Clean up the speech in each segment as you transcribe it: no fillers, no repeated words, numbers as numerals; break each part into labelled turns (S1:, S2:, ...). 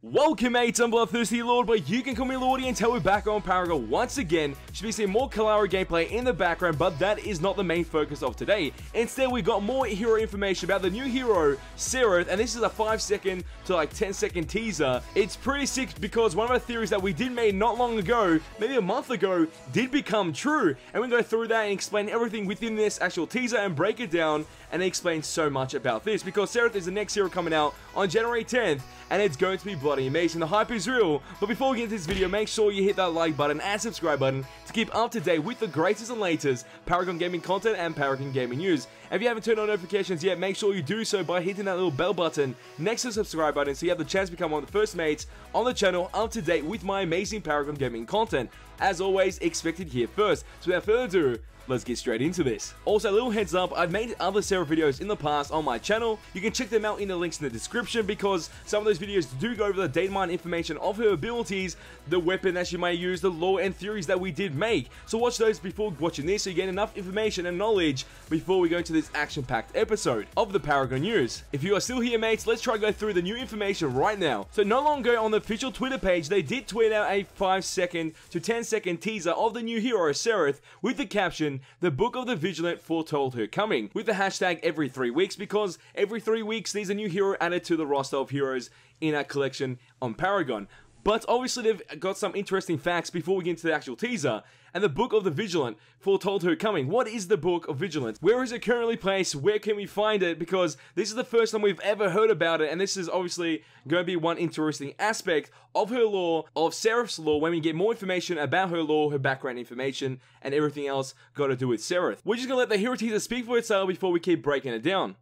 S1: Welcome mates, I'm Bloodthirsty Lord, but you can call me Lordy, and we're back on Paragon once again. Should be seeing more Kalara gameplay in the background, but that is not the main focus of today. Instead, we got more hero information about the new hero, Serath, and this is a 5-second to like 10-second teaser. It's pretty sick because one of our theories that we did make not long ago, maybe a month ago, did become true. And we can go through that and explain everything within this actual teaser and break it down and explain so much about this, because Serath is the next hero coming out on January 10th, and it's going to be bloody amazing. The hype is real. But before we get into this video, make sure you hit that like button and subscribe button to keep up to date with the greatest and latest Paragon gaming content and Paragon gaming news. And if you haven't turned on notifications yet, make sure you do so by hitting that little bell button next to the subscribe button, so you have the chance to become one of the first mates on the channel up to date with my amazing Paragon gaming content. As always, expected here first. So without further ado, let's get straight into this. Also, a little heads up, I've made other Serath videos in the past on my channel. You can check them out in the links in the description, because some of those videos do go over the data mine information of her abilities, the weapon that she might use, the lore and theories that we did make. So watch those before watching this, so you get enough information and knowledge before we go into this action-packed episode of the Paragon news. If you are still here mates, let's try to go through the new information right now. So not long ago on the official Twitter page, they did tweet out a 5-second to 10-second teaser of the new hero Serath with the caption, "The Book of the Vigilant foretold her coming," with the hashtag every 3 weeks, because every 3 weeks there's a new hero added to the roster of heroes in our collection on Paragon. But obviously they've got some interesting facts before we get into the actual teaser. And the Book of the Vigilant foretold her coming. What is the Book of Vigilant? Where is it currently placed? Where can we find it? Because this is the first time we've ever heard about it, and this is obviously going to be one interesting aspect of her lore, of Serath's lore, when we get more information about her lore, her background information, and everything else got to do with Serath. We're just going to let the hero teaser speak for itself before we keep breaking it down.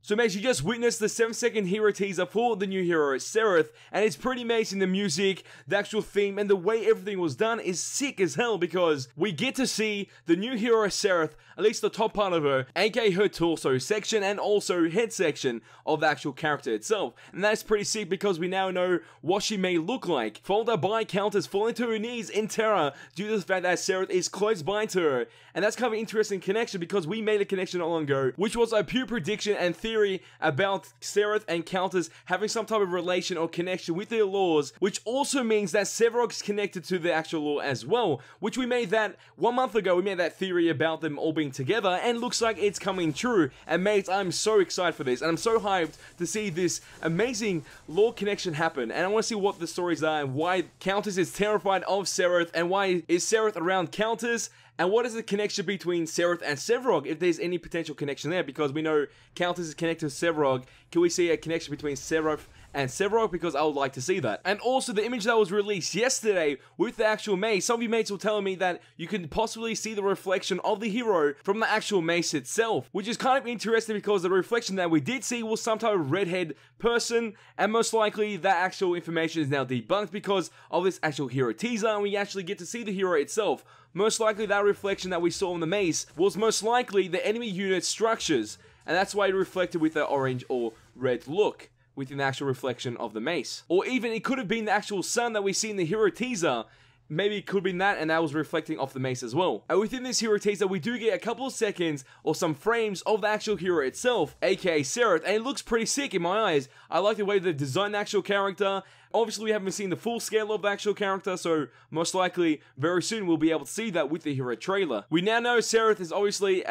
S1: So mates, you just witnessed the 7-second hero teaser for the new hero Serath, and it's pretty amazing. The music, the actual theme, and the way everything was done is sick as hell, because we get to see the new hero Serath, at least the top part of her, aka her torso section and also head section of the actual character itself. And that's pretty sick because we now know what she may look like, followed by Countess falling to her knees in terror due to the fact that Serath is close by to her. And that's kind of an interesting connection, because we made a connection not long ago, which was a pure prediction and theory about Serath and Countess having some type of relation or connection with their lores, which also means that Sevarog is connected to the actual lore as well, which we made that 1 month ago. We made that theory about them all being together, and looks like it's coming true. And mates, I'm so excited for this, and I'm so hyped to see this amazing lore connection happen. And I want to see what the stories are, and why Countess is terrified of Serath, and why is Serath around Countess, and what is the connection between Serath and Sevarog, if there's any potential connection there, because we know Countess is connected to Sevarog. Can we see a connection between Serath and Sevarog? Because I would like to see that. And also the image that was released yesterday with the actual mace, some of you mates were telling me that you can possibly see the reflection of the hero from the actual mace itself, which is kind of interesting, because the reflection that we did see was some type of redhead person, and most likely that actual information is now debunked because of this actual hero teaser, and we actually get to see the hero itself. Most likely that reflection that we saw in the mace was most likely the enemy unit structures, and that's why it reflected with the orange or red look within the actual reflection of the mace. Or even it could have been the actual sun that we see in the hero teaser. Maybe it could have been that, and that was reflecting off the mace as well. And within this hero teaser, we do get a couple of seconds or some frames of the actual hero itself, aka Serath, and it looks pretty sick in my eyes. I like the way they've designed the actual character. Obviously, we haven't seen the full scale of the actual character, so most likely very soon we'll be able to see that with the hero trailer. We now know Serath is obviously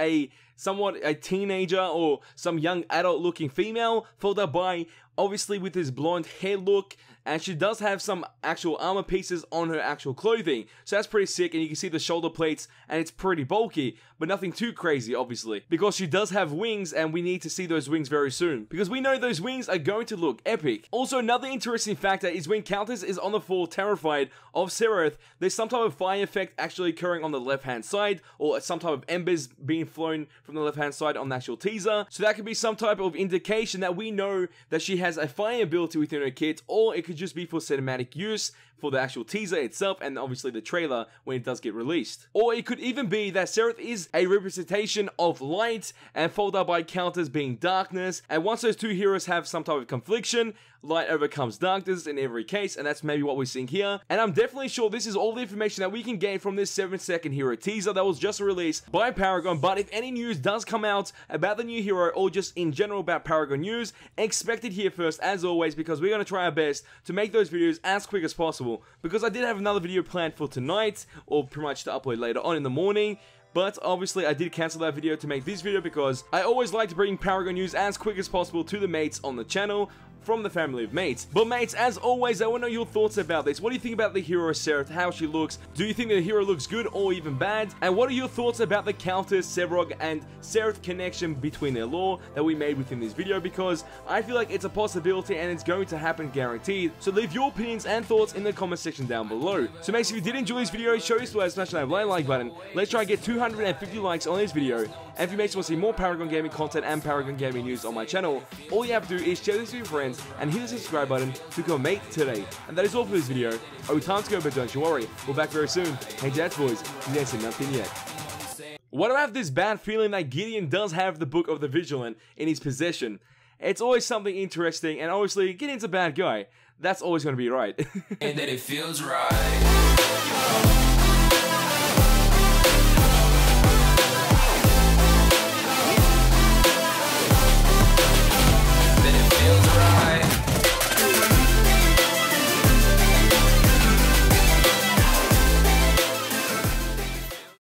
S1: somewhat a teenager or some young adult looking female, followed by obviously with his blonde hair look, and she does have some actual armor pieces on her actual clothing, so that's pretty sick. And you can see the shoulder plates, and it's pretty bulky, but nothing too crazy obviously, because she does have wings, and we need to see those wings very soon, because we know those wings are going to look epic. Also, another interesting factor is when Countess is on the floor terrified of Serath, there's some type of fire effect actually occurring on the left hand side, or some type of embers being flown from the left hand side on the actual teaser, so that could be some type of indication that we know that she has a fire ability within her kit, or it could just be for cinematic use for the actual teaser itself, and obviously the trailer when it does get released. Or it could even be that Serath is a representation of light, and followed up by Countess being darkness, and once those two heroes have some type of confliction, light overcomes darkness in every case, and that's maybe what we're seeing here. And I'm definitely sure this is all the information that we can gain from this 7-second hero teaser that was just released by Paragon. But if any news does come out about the new hero, or just in general about Paragon news, expect it here first as always, because we're going to try our best to make those videos as quick as possible, because I did have another video planned for tonight, or pretty much to upload later on in the morning. But obviously I did cancel that video to make this video, because I always like to bring Paragon news as quick as possible to the mates on the channel, from the family of mates. But mates, as always, I want to know your thoughts about this. What do you think about the hero Serath, how she looks? Do you think the hero looks good or even bad? And what are your thoughts about the Countess, Serath, and Serath connection between their lore that we made within this video? Because I feel like it's a possibility and it's going to happen guaranteed. So leave your opinions and thoughts in the comment section down below. So mates, if you did enjoy this video, show your support, smash that like button. Let's try and get 250 likes on this video. And if you mates want to see more Paragon Gaming content and Paragon Gaming news on my channel, all you have to do is share this with your friends and hit the subscribe button to become a mate today. And that is all for this video. Time to go, but don't you worry, we're back very soon. Hey Jets boys, you ain't seen nothing yet. What do I have this bad feeling that Gideon does have the Book of the Vigilant in his possession? It's always something interesting, and obviously Gideon's a bad guy. That's always going to be right. And that it feels right.